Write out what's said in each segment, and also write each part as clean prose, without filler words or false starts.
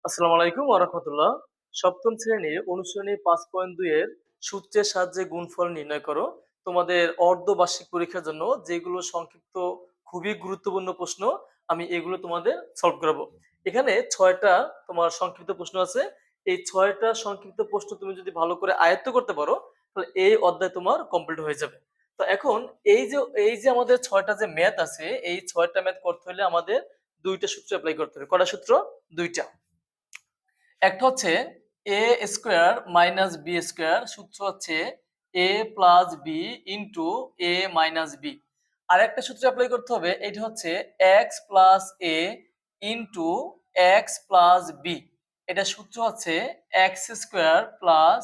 আসসালামু আলাইকুম ওয়া রাহমাতুল্লাহ। সপ্তম শ্রেণীর অনুশীলনী 5.2 এর সূত্রের সাহায্যে গুণফল নির্ণয় করো। তোমাদের অর্ধবার্ষিক পরীক্ষার জন্য যেগুলো সংক্ষিপ্ত খুবই গুরুত্বপূর্ণ প্রশ্ন, আমি এগুলো তোমাদের সলভ করাবো। এখানে 6টা তোমার সংক্ষিপ্ত প্রশ্ন আছে। এই 6টা সংক্ষিপ্ত প্রশ্ন তুমি যদি ভালো করে আয়ত্ত করতে পারো, তাহলে এই অধ্যায় তোমার কমপ্লিট হয়ে যাবে। তো এখন এই যে আমাদের 6টা যে ম্যাথ আছে, এই 6টা ম্যাথ করতে হলে আমাদের 2টা সূত্র অ্যাপ্লাই করতে হবে। কয়টা সূত্র? 2টা। একটা হচ্ছে এ স্কোয়ার মাইনাস বি স্কোয়ার, সূত্র হচ্ছে A plus B into A minus B. আর একটা সূত্র অ্যাপ্লাই করতে হবে, এটা হচ্ছে X plus A into X plus B. এটা সূত্র হচ্ছে X square plus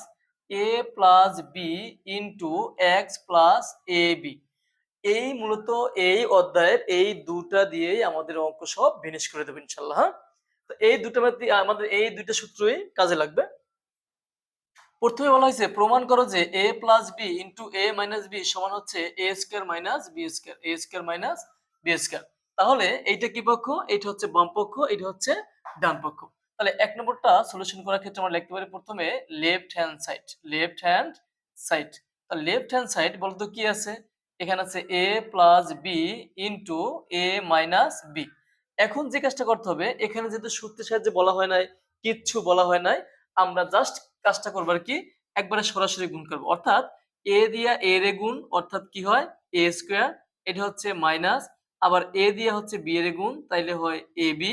A plus B into X plus A B. এই মূলত এই অধ্যায়ের এই দুটা দিয়েই আমাদের অঙ্ক সব ফিনিশ করে দেবো ইনশাল্লাহ। হ্যাঁ, তো এই দুটো আমাদের এই দুইটা সূত্রই কাজে লাগবে। প্রথমে বলা হয়েছে প্রমাণ করো যে a plus B into A minus b সমান হচ্ছে এ square minus B square, a square minus B square. তাহলে এইটা কি পক্ষ? এইটা হচ্ছে বাম পক্ষ, এটা হচ্ছে ডান পক্ষ। তাহলে এক নম্বরটা সলিউশন করার ক্ষেত্রে আমরা লিখতে পারি প্রথমে left hand side, left hand side. তাহলে লেফট হ্যান্ড সাইড বলতো কি আছে? এখানে আছে a plus B into A minus b. এখন যে কাজটা করতে হবে, এখানে যেহেতু সূত্রের সাহায্যে বলা হয় নাই, কিচ্ছু বলা হয় নাই, আমরা জাস্ট কাজটা করবো আর কি, একবারে সরাসরি গুণ করবো। অর্থাৎ এ দিয়া এ রে গুণ, অর্থাৎ কি হয় এ স্কোয়ার, এটা হচ্ছে মাইনাস, আবার এ দিয়া হচ্ছে বি এর গুণ, তাইলে হয় এ বি।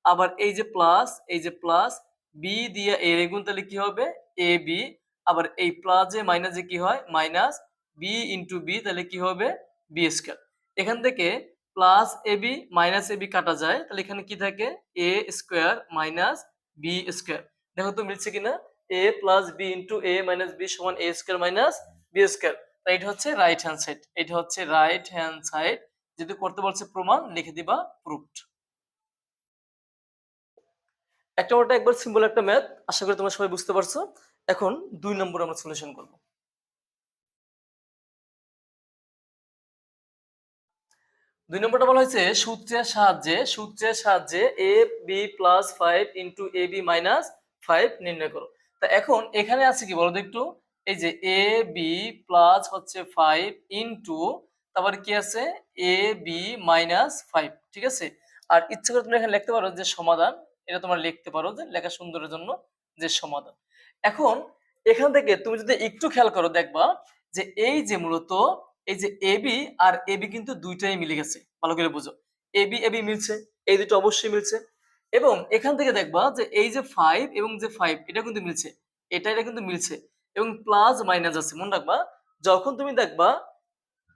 আবার এই যে প্লাস, এই যে প্লাস বি দিয়া এ রে গুণ, তাহলে কি হবে এ বি। আবার এই প্লাসে মাইনাসে কি হয় মাইনাস বি ইন্টু বি, তাহলে কি হবে বি স্কোয়ার। এখান থেকে plus A b minus a b কাটা যায়, তাহলে এখানে কি থাকে a square minus B square. দেখো তো মিলছে কিনা? a plus B into A minus b সমান a square minus B square. তাই এটা হচ্ছে রাইট হ্যান্ড সাইড, এটা হচ্ছে রাইট হ্যান্ড সাইড। যদি করতে বলছে প্রমাণ, লিখে দিবা প্রুফড। একটা ওটা একবার সিম্পল একটা ম্যাথ, আশা করি তোমরা সবাই বুঝতে পারছো। এখন 2 নম্বর আমরা সলিউশন করব। 2 নম্বরটা বলা হয়েছে সূত্রের সাহায্যে এ বি প্লাস 5 ইন্টু এ বি মাইনাস 5 নির্ণয় করো। তা এখন এখানে আছে কি বলতো একটু, এই যে এ বি প্লাস হচ্ছে 5 ইন্টু, তারপরে কি আছে এ বি মাইনাস 5, ঠিক আছে। আর ইচ্ছা করে তুমি এখানে লিখতে পারো যে সমাধান, এটা তোমরা লিখতে পারো যে লেখা সুন্দরের জন্য যে সমাধান। এখন এখান থেকে তুমি যদি একটু খেয়াল করো, দেখবা যে এই যে মূলত এই যে এবি আর এবি কিন্তু দুইটাই মিলে গেছে, ভালো করে বুঝো। এবি এবি মিলছে, এই দুটো অবশ্যই মিলছে। এবং এখান থেকে দেখবা যে এই যে 5 এবং যে 5 এটা কিন্তু মিলছে, এটা কিন্তু মিলছে। এবং প্লাস মাইনাস আছে, মনে রাখবা যখন তুমি দেখবা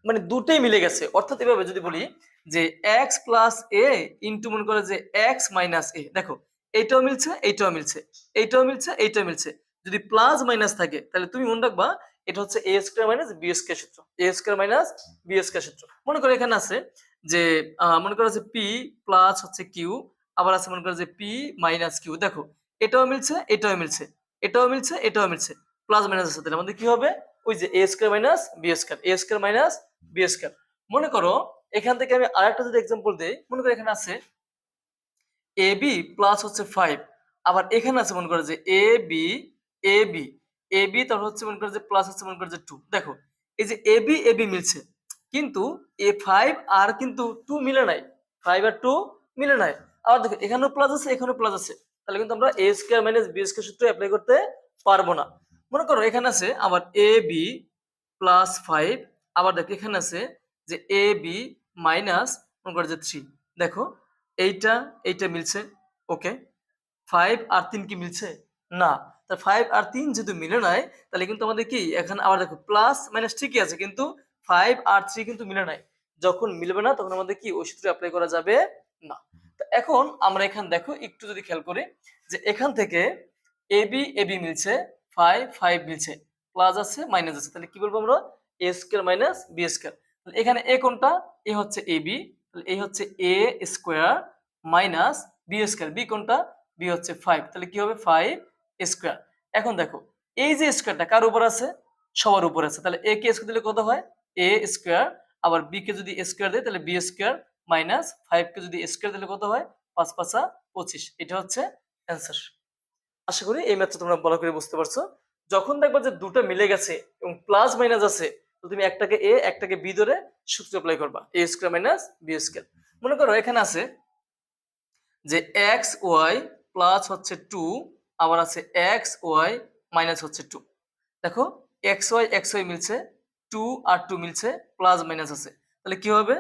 মানে দুটোই মিলে গেছে, অর্থাৎ এভাবে যদি বলি যে x প্লাস এ ইন্টু মনে করে যে x মাইনাস এ, দেখো এইটাও মিলছে, এইটাও মিলছে, এইটাও মিলছে, এইটাও মিলছে। যদি প্লাস মাইনাস থাকে, তাহলে তুমি মনে রাখবা এটা হচ্ছে এ স্কোয়ার মাইনাস বি স্কোয়ার সূত্র, এ স্কোয়ার মাইনাস বি স্কোয়ার সূত্র। মনে করো এখানে আছে যে মনে করো যে পি প্লাস হচ্ছে কিউ, আবার আছে মনে করো যে পি মাইনাস কিউ। দেখো এটাও মিলছে, এটাও মিলছে, এটাও মিলছে, এটাও মিলছে, প্লাস মাইনাস আছে, তাহলে আমাদের কি হবে ওই যে এ square minus B square, a square minus B square. মনে করো এখান থেকে আমি আরেকটা যদি এক্সাম্পল দেই, মনে করো এখানে আছে এ বি প্লাস হচ্ছে 5, আবার এখানে আছে মনে করো যে এ B A B A B, তারপর হচ্ছে মনে করো যে প্লাস হচ্ছে মনে করো যে 2। দেখো এই যে এ বি মিলছে, কিন্তু এ 5 আর কিন্তু 2 মিলে নাই, 5 আর 2 মিলে নাই। আবার দেখো এখানেও প্লাস আছে, এখানেও প্লাস আছে, তাহলে কিন্তু আমরা এ স্কোয়ার মাইনাস বি স্কোয়ার সূত্র অ্যাপ্লাই করতে পারবো না। মনে করো এখানে আছে আবার এ বি প্লাস 5, আবার দেখো এখানে আছে যে এ বি মাইনাস মনে করো যে 3। দেখো এইটা এইটা মিলছে, ওকে। 5 আর 3 কি মিলছে? না। তা 5 আর 3 যেহেতু মিলে নাই, তাহলে কিন্তু আমাদের কি এখানে আবার দেখো প্লাস মাইনাস ঠিকই আছে, কিন্তু 5 আর 3 কিন্তু মিলে নাই। যখন মিলবে না তখন আমাদের কি ওই সূত্র অ্যাপ্লাই করা যাবে না। তো এখন আমরা এখানে দেখো একটু যদি খেয়াল করি যে এখান থেকে এবি মিলছে, 5 5 মিলছে, প্লাস আছে মাইনাস আছে, তাহলে কি বলবো আমরা এ স্কোয়ার মাইনাস বি স্কোয়ার। তাহলে এখানে এ কোনটা? এ হচ্ছে এবি, তাহলে এই হচ্ছে এ square minus B square, B কোনটা? বি হচ্ছে 5, তাহলে কি হবে 5 স্কোয়ার। এখন দেখো এই যে স্কোয়ারটা কার উপর আছে? সবার উপর আছে, তাহলে এ কে স্কোয়ার দিলে কত হয় এ স্কোয়ার, আবার বি কে যদি স্কোয়ার দেয় তাহলে বি স্কোয়ার মাইনাস 5 কে যদি স্কোয়ার দিলে কত হয় 5 5 25। এটা হচ্ছে অ্যান্সার। আশা করি এই ম্যাথটা তোমরা ভালো করে বুঝতে পারছো। যখন দেখবা যে দুটো মিলে গেছে এবং প্লাস মাইনাস আছে, তো তুমি একটাকে এ একটাকে বি ধরে সূত্র অ্যাপ্লাই করবা, এ স্কয়ার মাইনাস বি স্কয়ার। মনে করো এখানে আছে যে এক্স ওয়াই প্লাস হচ্ছে 2, আবার আছে এক্স ওয়াই মাইনাস হচ্ছে 2। দেখো এক্স ওয়াই মিলছে, 2 আর 2 মিলছে, প্লাস মাইনাস আছে, তাহলে কি হবে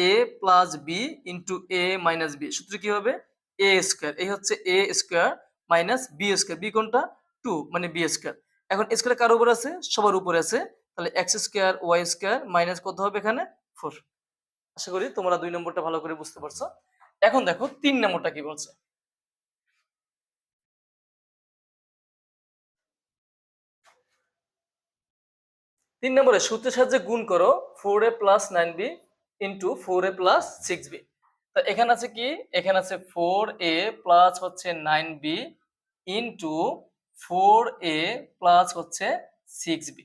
A plus B into A minus B. সূত্র কি হবে এ স্কয়ার, এই হচ্ছে A square minus B square, B কোনটা 2 মানে বি স্কয়ার। এখন স্কয়ার কার উপর আছে সবার উপরে আছে, তাহলে X square Y square minus কত হবে এখানে 4। আশা করি তোমরা 2 নম্বরটা ভালো করে বুঝতে পারছো। এখন দেখো 3 নম্বরটা কি বলছে। 3 নম্বরে সূত্রের সাহায্যে গুণ করো 4a plus 9b into 4a plus 6b। তো এখানে আছে কি, এখানে আছে 4a প্লাস হচ্ছে 9b ইন্টু 4a প্লাস হচ্ছে 6b।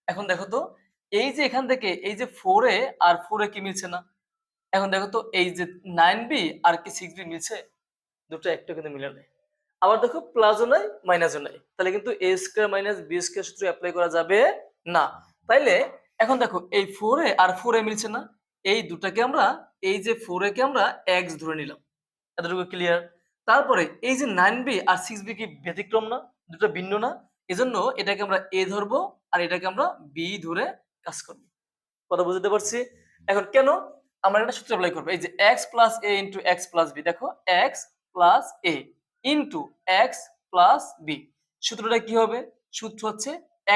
এখন দেখো তো এই যে এখান থেকে এই যে 4a আর 4a কি মিলছে না। এখন দেখো তো এই যে 9b আর কি 6b মিলছে, দুটো একটা কিন্তু মিলে নেই। আবার দেখো প্লাসও নাই মাইনাসও নাই, তাহলে কিন্তু এ স্কয়ার মাইনাস বি স্কয়ার সূত্র অ্যাপ্লাই করা যাবে না। তাইলে এখন দেখো এই 4a আর 4a মিলছে না, এই দুটাকে আমরা এই যে 4a কে আমরা x ধরে নিলাম, এতটুকু ক্লিয়ার। তারপরে এই যে 9b আর 6b কি ব্যতিক্রম না, দুটো ভিন্ন না, এজন্য এটাকে আমরা a ধরবো আর এটাকে আমরা b ধরে কাজ করব। কথা বুঝতে পারছি। এখন কেন আমরা একটা সূত্র অ্যাপ্লাই করব, এই যে x plus a into x plus b। দেখো x plus a into x plus b, সূত্রটা কি হবে, সূত্র হচ্ছে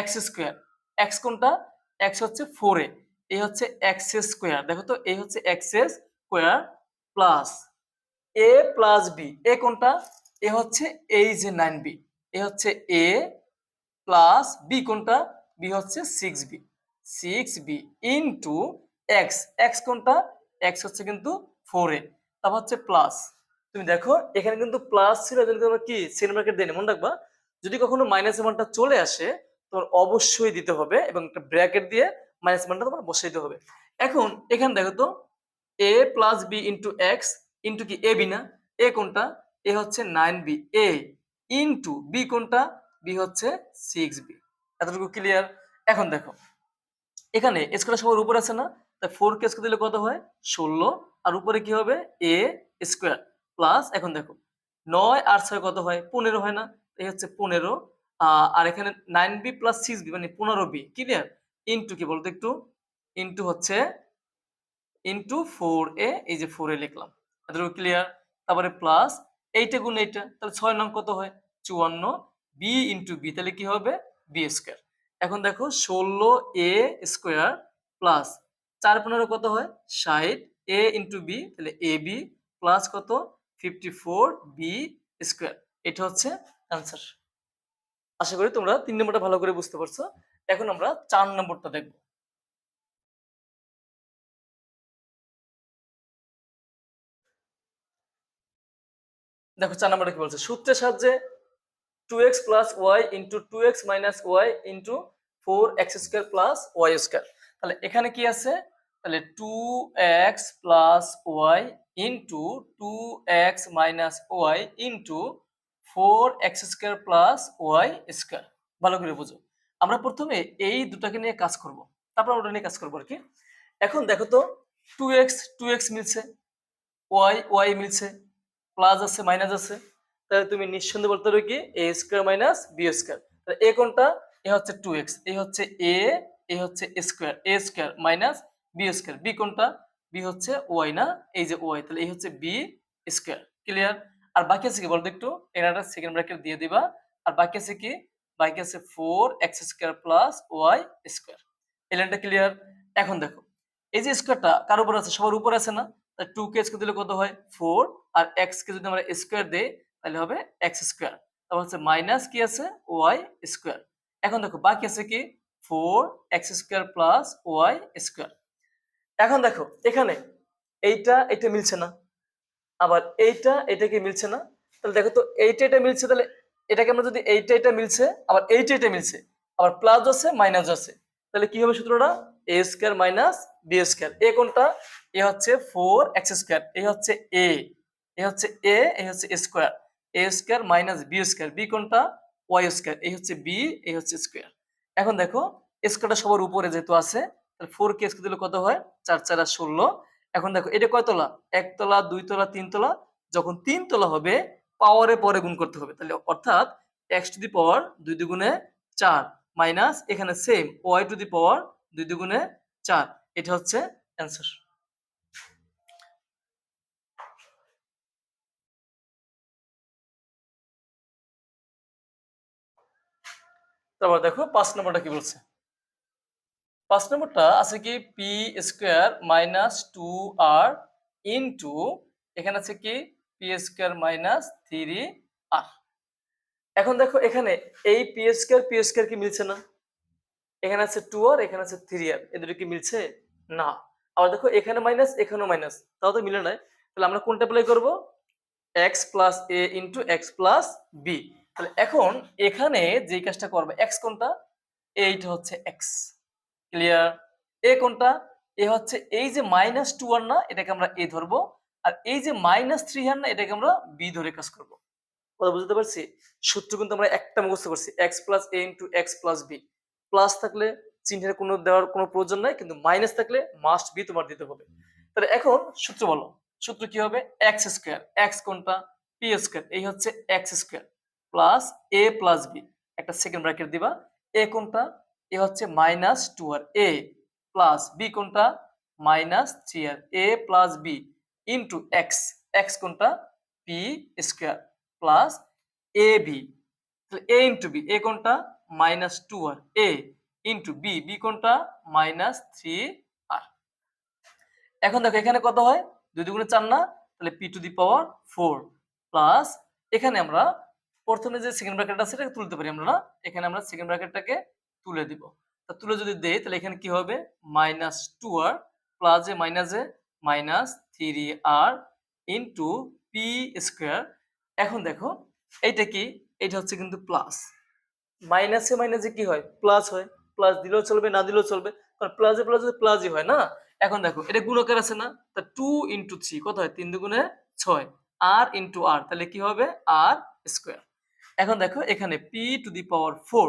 x স্কয়ার, x কোনটা x হচ্ছে 4a, এই হচ্ছে x স্কয়ার, দেখো তো এই হচ্ছে x square plus a plus b, a কোনটা এ হচ্ছে এই যে 9b, এ হচ্ছে a প্লাস বি কোনটা বি হচ্ছে 6b, 6b into X, X কোনটা এক্স হচ্ছে কিন্তু 4a, তারপর হচ্ছে প্লাস। তুমি দেখো এখানে কিন্তু প্লাস ছিল, এজন্য আমরা কি চেইন ব্র্যাকেট দেই, মনে রাখবা যদি কখনো মাইনাসের মানটা চলে আসে তোমার অবশ্যই দিতে হবে এবং একটা ব্র্যাকেট দিয়ে মাইনাস মানটা তোমার বসাইতে হবে। এখন এখানে দেখো তো a plus B into x into কি এ বি না, এ কোনটা এ হচ্ছে 9b, এ ইন্টু বি কোনটা বি হচ্ছে 6b। এতটুকু ক্লিয়ার। এখন দেখো এখানে স্কয়ার সবার উপর আছে না, তাই 4 কে স্কয়ার দিলে কত হয় 16, আর উপরে কি হবে a স্কয়ার প্লাস, এখন দেখো 9 আর 6 কত হয় 15 হয় না, এই হচ্ছে 15, আর এখানে 9b প্লাস 6b মানে 15b, ক্লিয়ার, ইনটু কি বলতো একটু ইনটু হচ্ছে ইনটু 4a, এই যে 4a লিখলাম, এতটুকু ক্লিয়ার। তারপরে প্লাস এইটা গুণ এইটা, তাহলে 6 নং কত হয় 54, b ইনটু b তাহলে কি হবে b স্কয়ার। এখন দেখো 16a স্কয়ার প্লাস 4 15 কত হয় 60, a ইনটু b তাহলে ab প্লাস কত 54b স্কয়ার। এটা হচ্ছে आंसर। আশা করি তোমরা 3 নম্বরটা ভালো করে বুঝতে পারছো। এখন আমরা 4 নম্বরটা দেখব। দেখো 4 নম্বরটা কি বলছে, সূত্রের সাহায্যে 2x plus y into 2x minus y into 4x square plus y square। তাহলে এখানে কি আছে, তাহলে 2x plus y into 2x minus y into 4x square plus y square। ভালো করে বুঝো, আমরা প্রথমে এই দুটাকে নিয়ে কাজ করব, তারপর ওটা নিয়ে কাজ করব আর কি। এখন দেখো তো 2x 2x মিলছে, y y মিলছে, প্লাস আছে মাইনাস আছে, তাহলে তুমি নিঃসন্দেহে বলতে পারো কি a square minus b square. তাহলে a কোনটা এ হচ্ছে 2x, এই হচ্ছে a, এই হচ্ছে square, a square minus b square, b কোনটা b হচ্ছে y না, এই যে y, তাহলে এই হচ্ছে b স্কয়ার, ক্লিয়ার। আর বাকি আছে কি বলতো একটু, এনাটা সেকেন্ড ব্র্যাকেট দিয়ে দিবা, আর বাকি আছে কি বাকি আছে 4x square plus y square. এই লাইনটা ক্লিয়ার। এখন দেখো এই যে স্কয়ারটা কার উপর আছে সবার উপর আছে না, তাহলে 2 কে স্কয়ার দিলে কত হয় 4, আর x কে যদি আমরা স্কয়ার দেই তাহলে হবে x স্কয়ার, তারপর হচ্ছে মাইনাস কি আছে y স্কয়ার। এখন দেখো বাকি আছে কি 4x square plus y square. এখন দেখো এখানে এইটা এটা মিলছে না, আবার এইটা এটাকে মিলছে না, তাহলে দেখো তো এইটা এটা মিলছে, তাহলে এটাকে আমরা যদি এইটা এটা মিলছে আবার এইটা এটা মিলছে, আবার প্লাস আছে মাইনাস আছে, তাহলে কি হবে সূত্রটা a square minus b square. a কোনটা এ হচ্ছে 4x স্কয়ার, এ হচ্ছে a, এ হচ্ছে a, এ হচ্ছে square, A square minus B square, B কোনটা ওয়াই স্কোয়ার, এই হচ্ছে বি, এই হচ্ছে স্কোয়ার। এখন দেখো স্কোয়ারটা সবার উপরে যেহেতু আছে, তাহলে 4 কে স্কোয়ার দিলে কত হয়, 4 4 আর 16। এখন দেখো এটা কয় তলা, একতলা, দুই তলা, তিন তলা। যখন তিন তলা হবে পাওয়ারে পরে গুণ করতে হবে, তাহলে অর্থাৎ এক্স টু দি পাওয়ার 2 দুগুণে 4 মাইনাস এখানে সেম ওয়াই টু দি পাওয়ার 2 দুগুণে 4, এটা হচ্ছে অ্যান্সার। তারপর দেখো 5 নম্বরটা কি বলছে। 5 নম্বরটা আছে কি P square minus 2r into, এখানে আছে কি পি স্কোয়ার মাইনাস 3r। এখন দেখো এখানে এই পি স্কোয়ার কি মিলছে না, এখানে আছে 2r, এখানে আছে 3r, এ দুটো কি মিলছে না। আবার দেখো এখানে মাইনাস, এখানেও মাইনাস, তাও তো মিলে নাই। তাহলে আমরা কোনটা অ্যাপ্লাই করব, x plus A into X plus B. তাহলে এখন এখানে যে কাজটা করবে, x কোনটা, এইটা হচ্ছে x, ক্লিয়ার। এ কোনটা, এ হচ্ছে এই যে মাইনাস 2r না, এটাকে আমরা এ ধরবো, আর এই যে মাইনাস 3r না, এটাকে আমরা বি ধরে কাজ করব। কথা বুঝতে পারছি, সূত্র কিন্তু আমরা একটা মুখস্থ করছি, x plus A into X plus B. Plus থাকলে চিহ্নের কোনো দেওয়ার কোনো প্রয়োজন নাই, কিন্তু মাইনাস থাকলে মাস্ট বি তোমার দিতে হবে। তাহলে এখন সূত্র বলো, সূত্র কি হবে, এক্স স্কোয়ার, এক্স কোনটা পি স্কোয়ার, এই হচ্ছে X square plus A plus B, একটা সেকেন্ড ব্র্যাকেট দিবা, এ কোনটা, এ হচ্ছে minus 2r, A plus B কোনটা minus 3r, A plus B into X, X কোনটা পি স্কোয়ার প্লাস এ বি, তাহলে এ ইন্টু বি, এ কোনটা minus 2r, A into B, B কোনটা minus 3r। এখন দেখো এখানে কত হয়, 2 দুগুণে 4 না, তাহলে P to the power 4 plus এখানে আমরা প্রথমে যে সেকেন্ড ব্র্যাকেট আছে সেটাকে তুলতে পারি আমরা না, এখানে আমরা সেকেন্ড ব্র্যাকেটটাকে তুলে দিব। তা তুলে যদি দেই তাহলে এখানে কি হবে, minus 2r plus A minus 3r into P square. এখন দেখো এইটা কি, এটা হচ্ছে কিন্তু প্লাস, মাইনাসে মাইনাসে কি হয়, প্লাস হয়, প্লাস দিলেও চলবে না দিলেও চলবে, কারণ প্লাসে প্লাসে প্লাসই হয় না। এখন দেখো এটা গুণকার আছে না, তা 2 ইন্টু 3 কত হয়, 3 দুগুণে 6, আর ইন্টু আর, তাহলে কি হবে আর স্কোয়ার। এখন দেখো এখানে পি টু দি পাওয়ার 4,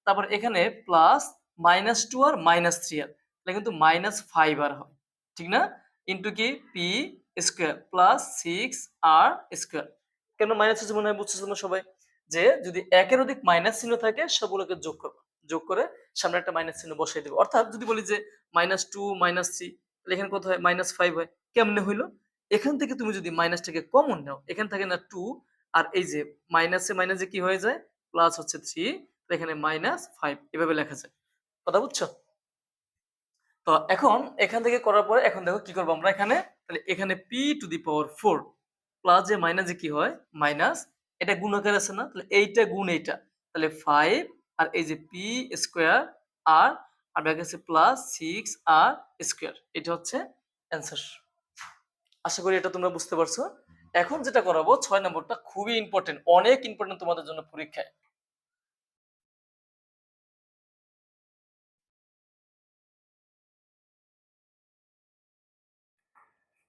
তারপর এখানে প্লাস মাইনাস 2 আর মাইনাস 3 আর, তাহলে কিন্তু মাইনাস 5 আর হয়, ঠিক না, ইন্টু কি পি স্কোয়ার প্লাস 6 আর স্কোয়ার। কেন মাইনাস হচ্ছে মনে হয় বুঝছো তোমরা সবাই, যে যদি একের অধিক মাইনাস চিহ্ন থাকে সবগুলোকে যোগ করবো, যোগ করে সামনে একটা মাইনাস চিহ্ন বসাই দেবো। অর্থাৎ যদি বলি যে -2 -3, তাহলে এখানে কত হয় -5 হয়, কেমনে হইলো, এখান থেকে তুমি যদি মাইনাসটাকে কমন নাও, এখান থেকে না 2, আর এই যে মাইনাসে মাইনাসে কি হয়ে যায়, প্লাস হচ্ছে 3, তো এখানে -5 এভাবে লেখা যায়। কথা বুঝছো। তো এখন এখান থেকে করার পরে এখন দেখো কি করবো আমরা এখানে, তাহলে এখানে P to the power 4 plus যে মাইনাসে কি হয় মাইনাস, এটা গুণাকার আছে না, তাহলে এইটা গুণ এইটা, তাহলে 5, আর এই যে পি স্কোয়ার আর আর ব্যাক আছে প্লাস 6 আর স্কোয়ার, এটা হচ্ছে অ্যান্সার। আশা করি এটা তোমরা বুঝতে পারছো। এখন যেটা করাবো 6 নম্বরটা খুবই ইম্পর্টেন্ট, অনেক ইম্পর্টেন্ট তোমাদের জন্য পরীক্ষায়।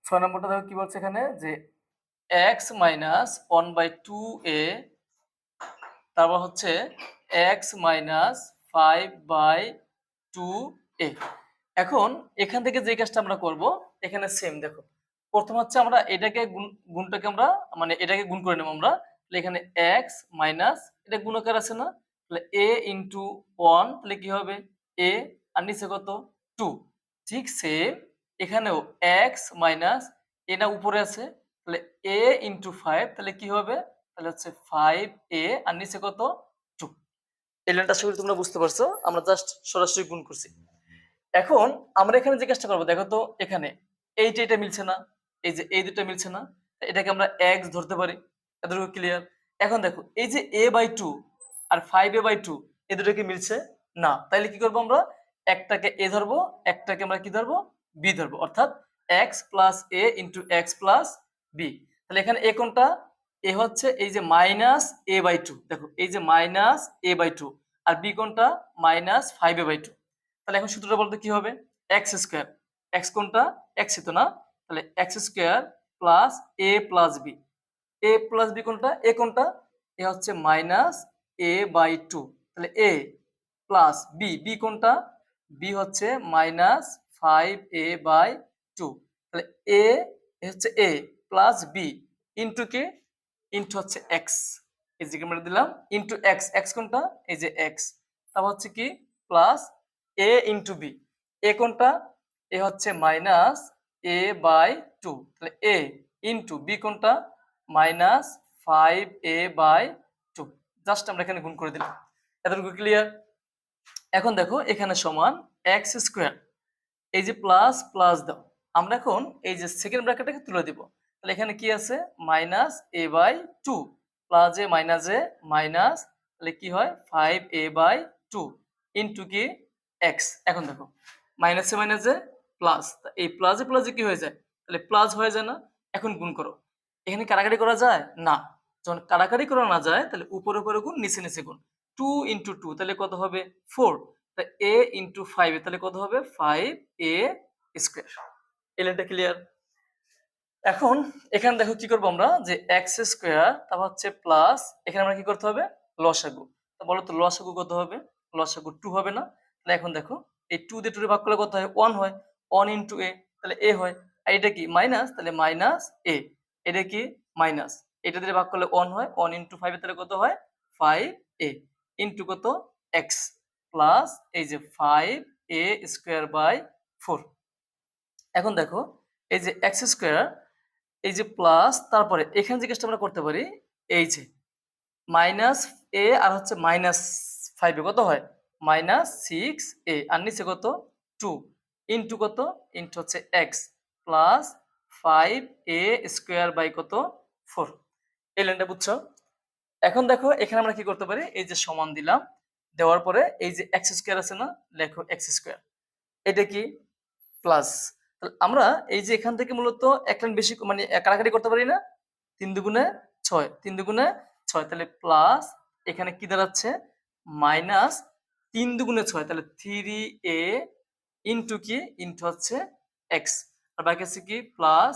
6 নম্বরটা দেখো কি বলছে এখানে, যে x মাইনাস 1/2a, তারপর হচ্ছে x মাইনাস 5/2a। এখন এখান থেকে যে কাজটা আমরা করব, এখানে সেম দেখো, প্রথম হচ্ছে আমরা এটাকে গুণটাকে আমরা মানে এটাকে গুণ করে নেব আমরা, তাহলে এখানে x মাইনাস এটা গুণাকার আছে না, তাহলে a ইন্টু 1, তাহলে কি হবে a, আর নিচে কত 2, ঠিক সেম এখানেও x মাইনাস এটা উপরে আছে, তাহলে a ইন্টু 5, তাহলে কি হবে, তাহলে হচ্ছে 5a, আর নিচে কত 2। এই লাইনটা আশা করি তোমরা বুঝতে পারছো, আমরা জাস্ট সরাসরি গুণ করছি। এখন আমরা এখানে যে কাজটা করবো দেখো তো, এখানে এইটা এটা মিলছে না, এই যে এই দুটো মিলছে না, এটাকে আমরা x ধরতে পারি, এতটুকু ক্লিয়ার। এখন দেখো এই যে a/2 আর 5a/2, এই দুটো কি মিলছে না, তাইলে কি করবো আমরা, একটাকে a ধরবো, একটাকে আমরা কি ধরবো b ধরবো, অর্থাৎ x plus a into X plus b। তাহলে এখানে a কোনটা, a হচ্ছে এই যে -a/2, দেখো এই যে -a/2, আর b কোনটা -5a/2। তাহলে এখন সূত্রটা বলতে কি হবে, এক্স স্কোয়ার, এক্স কোনটা এক্স তো না, তাহলে x square plus A plus B, A plus B কোনটা? এ কোনটা? এ হচ্ছে -a/2, তাহলে এ প্লাস বি, বি কোনটা? বি হচ্ছে -5a/2, তাহলে এ হচ্ছে এ প্লাস বি ইন্টু কি? ইন্টু হচ্ছে এক্স, এই যে আমরা দিলাম ইন্টু এক্স, এক্স কোনটা? এই যে এক্স, তারপর হচ্ছে কি plus A into B, A কোনটা? এ হচ্ছে -a/2, তাহলে এ ইন্টু বি কোনটা? -5a/2, জাস্ট আমরা এখানে গুণ করে দিলাম। এতটুকু ক্লিয়ার? এখন দেখো এখানে সমান এক্স স্কোয়ার, এই যে প্লাস প্লাস দাও, আমরা এখন এই যে সেকেন্ড ব্র্যাকেটটাকে তুলে দিব, তাহলে এখানে কি আছে? -a/2 plus A minus A minus, তাহলে কি হয় 5a/2 ইন্টু কি এক্স। এখন দেখো মাইনাসে মাইনাসে প্লাস, এই প্লাসে প্লাসে কি হয়ে যায়? তাহলে প্লাস হয়ে যায় না? এখন গুণ করো, এখানে কাটাকাটি করা যায় না, যখন কাটাকাটি করা না যায় তাহলে উপরে উপরে গুণ নিচে নিচে গুণ, 2 ইন্টু 2 তাহলে কত হবে? 4, এ ইন্টু 5 তাহলে কত হবে? 5a square. এই লাইনটা ক্লিয়ার? এখন এখানে দেখো কি করবো আমরা, যে এক্স স্কোয়ার তারপর হচ্ছে প্লাস, এখানে আমরা কি করতে হবে? লসাগু। তো বলো তো লসাগু কত হবে? লসাগু 2 হবে না? তাহলে এখন দেখো এই 2 দিয়ে 2 ভাগ করলে কত হয়? 1 হয়, 1 ইন্টু এ, তাহলে এ হয়, আর এটা কি মাইনাস, তাহলে মাইনাস এ, এটা কি মাইনাস, এটা দিয়ে ভাগ করলে 1 হয়, 1 ইন্টু 5 তাহলে কত হয়? 5a ইন্টু কত? এক্স প্লাস এই যে 5a স্কোয়ার বাই 4। এখন দেখো এই যে এক্স স্কোয়ার, এই যে প্লাস, তারপরে এখানে যে কাজটা আমরা করতে পারি, এই যে মাইনাস এ আর হচ্ছে -5 এ কত হয়? -6a, আর নিচে কত? 2 ইন্টু কত? ইন্টু হচ্ছে X plus 5a square by কত? 4। এই লাইনটা বুঝছো? এখন দেখো এখানে আমরা কি করতে পারি, এই যে সমান দিলাম, দেওয়ার পরে এই যে এক্স স্কোয়ার আছে না, লেখো এক্স স্কোয়ার, এটা কি প্লাস, তাহলে আমরা এই যে এখান থেকে মূলত এক লাইন বেশি মানে কাটাকাটি করতে পারি না, 3 দুগুণে 6, 3 দুগুণে 6, তাহলে প্লাস এখানে কি দাঁড়াচ্ছে? মাইনাস 3 দুগুণে 6, তাহলে 3a ইন্টু কি ইন্টু হচ্ছে এক্স, আর বাকি আছে কি প্লাস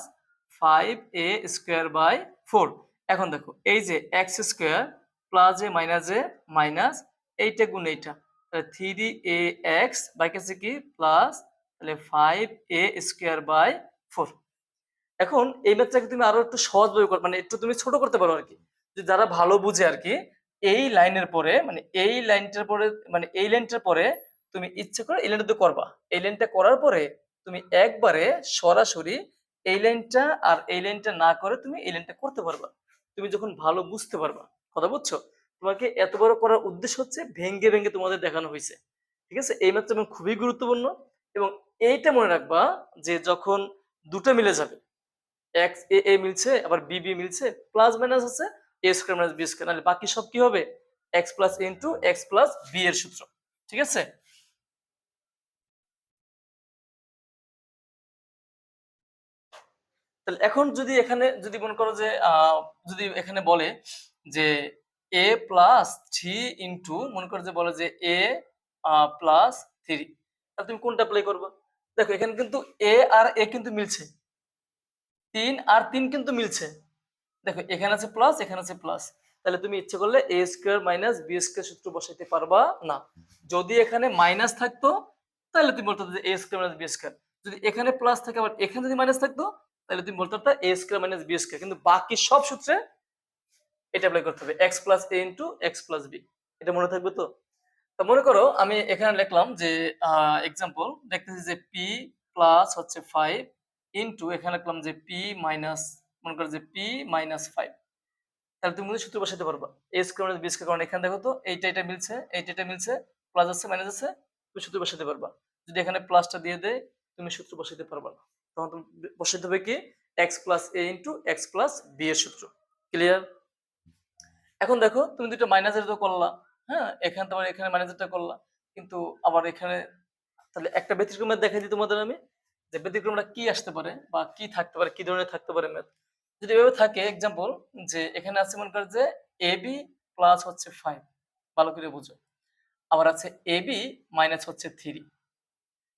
5a স্কোয়ার বাই 4। এখন দেখো এই যে x square plus A minus এইটা গুণ এইটা, তাহলে 3ax বাকি আছে কি প্লাস, তাহলে 5a স্কোয়ার বাই 4। এখন এই ম্যাথটাকে তুমি আরো একটু সহজভাবে মানে একটু তুমি ছোট করতে পারো আর কি, যে যারা ভালো বুঝে আর কি, এই লাইনের পরে মানে এই লাইনটার পরে মানে এই লাইনটার পরে তুমি ইচ্ছে করে এই লাইনটা করবা, এই লাইনটা করার পরে তুমি একবারে সরাসরি এই লাইনটা আর এই লাইনটা না করে তুমি এই লাইনটা করতে পারবা, তুমি যখন ভালো বুঝতে পারবা। কথা বুঝছো? তোমাকে এত বড় করার উদ্দেশ্য হচ্ছে ভেঙ্গে ভেঙ্গে তোমাদের দেখানো হয়েছে। ঠিক আছে? এই ম্যাথটা এবং খুবই গুরুত্বপূর্ণ, এবং এইটা মনে রাখবা যে যখন দুটো মিলে যাবে, এক্স এ এ মিলছে আবার বি বি মিলছে, প্লাস মাইনাস আছে এ স্কোয়ার মাইনাস বি স্কোয়ার, নাহলে বাকি সব কি হবে? X plus A into X plus B এর সূত্র। ঠিক আছে? তাহলে এখন যদি এখানে যদি মনে করো যে যদি এখানে বলে যে এ প্লাস থ্রি ইন্টু, মনে করো যে বলে যে এ প্লাস থ্রি, তাহলে তুমি কোনটা প্লে করবে? দেখো এখানে কিন্তু এ আর এ কিন্তু মিলছে, 3 আর 3 কিন্তু মিলছে। দেখো এখানে আছে প্লাস এখানে আছে প্লাস, তাহলে তুমি ইচ্ছে করলে এ স্কোয়ার মাইনাস বি স্কোয়ার সূত্র বসাইতে পারবা না। যদি এখানে মাইনাস থাকতো তাহলে তুমি বলতে যে এ স্কোয়ার মাইনাস বি স্কোয়ার, যদি এখানে প্লাস থাকে আবার এখানে যদি মাইনাস থাকতো তাহলে তুমি বলতে পারতা এ স্কোয়ার মাইনাস বি স্কোয়ার, কিন্তু বাকি সব সূত্রে এটা অ্যাপ্লাই করতে হবে, x plus A into X plus B. এটা মনে থাকবে তো? তা মনে করো আমি এখানে লিখলাম যে এক্সাম্পল দেখতেছি যে পি প্লাস হচ্ছে 5 ইন্টু এখানে লিখলাম যে পি মাইনাস, মনে করো যে পি মাইনাস 5, তাহলে তুমি কিন্তু সূত্র বসাতে পারবা এ স্কোয়ার মাইনাস বি স্কোয়ার, কারণ এখানে দেখো তো এইটা এটা মিলছে এইটা এটা মিলছে, প্লাস আছে মাইনাস আছে, তুমি সূত্র বসাতে পারবা। যদি এখানে প্লাসটা দিয়ে দেয় তুমি সূত্র বসাতে পারবা না, তখন তুমি বসাতে হবে কি x plus A into X plus B এর সূত্র। ক্লিয়ার? এখন দেখো তুমি দুটো মাইনাসের তো করলা, হ্যাঁ এখানে তোমার এখানে মাইনাসেরটা করলা, কিন্তু আবার এখানে, তাহলে একটা ব্যতিক্রমের দেখাই দিই তোমাদের আমি, যে ব্যতিক্রমটা কি আসতে পারে বা কি থাকতে পারে, কি ধরনের থাকতে পারে ম্যাথ। যদি এভাবে থাকে এক্সাম্পল, যে এখানে আছে মনে করো যে এ বি প্লাস হচ্ছে 5, ভালো করে বুঝো, আবার আছে এ বি মাইনাস হচ্ছে 3,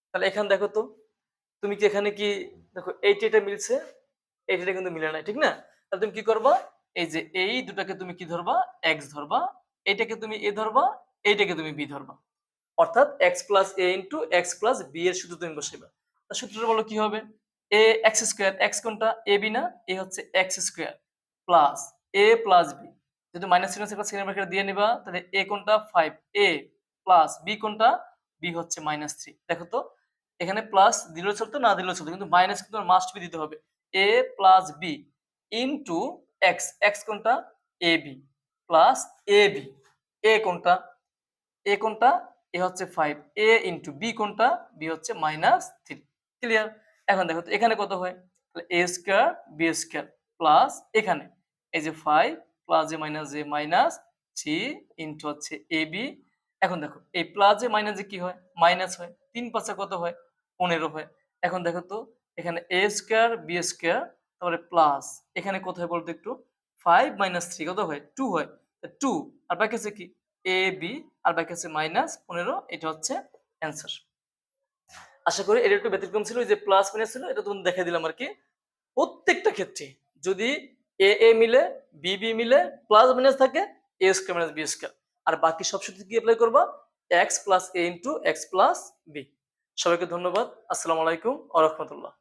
তাহলে এখানে দেখো তো তুমি কি এখানে কি, দেখো এইটা এটা মিলছে এইটা এটা কিন্তু মিলে নাই, ঠিক না? তাহলে তুমি কি করবা, এই যে এই দুটাকে তুমি কি ধরবা, এক্স ধরবা, এইটাকে তুমি এ ধরবা, এইটাকে তুমি বি ধরবা। অর্থাৎ x plus A into X plus B এর সূত্র তুমি বসাইবা। সূত্রটা বলো কি হবে, এ এক্স স্কোয়ার, এক্স কোনটা, এ বি না, এ হচ্ছে X square plus A plus B, যদি মাইনাস চিহ্ন আছে সেকেন্ড ব্র্যাকেট দিয়ে নিবা, তাহলে এ কোনটা 5, এ প্লাস বি কোনটা, বি হচ্ছে -3। দেখো তো এখানে প্লাস দিলেও চলতো না দিলেও চলতো, কিন্তু মাইনাস কিন্তু মাস্ট বি দিতে হবে। A plus B into X, X কোনটা, A B plus A B, A কোনটা, এ কোনটা, এ হচ্ছে 5, এ ইন্টু বি কোনটা, বি হচ্ছে -3। ক্লিয়ার? এখন দেখো তো এখানে কত হয়, তাহলে এ স্কয়ার বি স্কয়ার প্লাস এখানে এই যে 5 plus A minus A minus 3 into হচ্ছে এ বি। এখন দেখো এই প্লাস এ মাইনাস এ কি হয়, মাইনাস হয়, 3 5 কত হয়, 15 হয়। এখন দেখো তো এখানে এ স্কয়ার বি স্কয়ার তারপরে প্লাস এখানে কত হয় বলতো একটু, 5 3 কত হয়, 2 হয়। 2 আর বাকি আছে কি, এ বি আর বাকি আছে -15, এটা হচ্ছে অ্যান্সার। আশা করি এটা একটু ব্যতিক্রম ছিল, এই যে প্লাস মাইনাস ছিল এটা তোমাদের দেখাই দিলাম আর কি। প্রত্যেকটা ক্ষেত্রে যদি এ এ মিলে, বি বি মিলে, প্লাস মাইনাস থাকে, এ স্কয়ার মাইনাস বি স্কয়ার, আর বাকি সব সূত্র কি অ্যাপ্লাই করবা, x plus A into X plus B. সবাইকে ধন্যবাদ। আসসালামু আলাইকুম ওয়া রাহমাতুল্লাহ।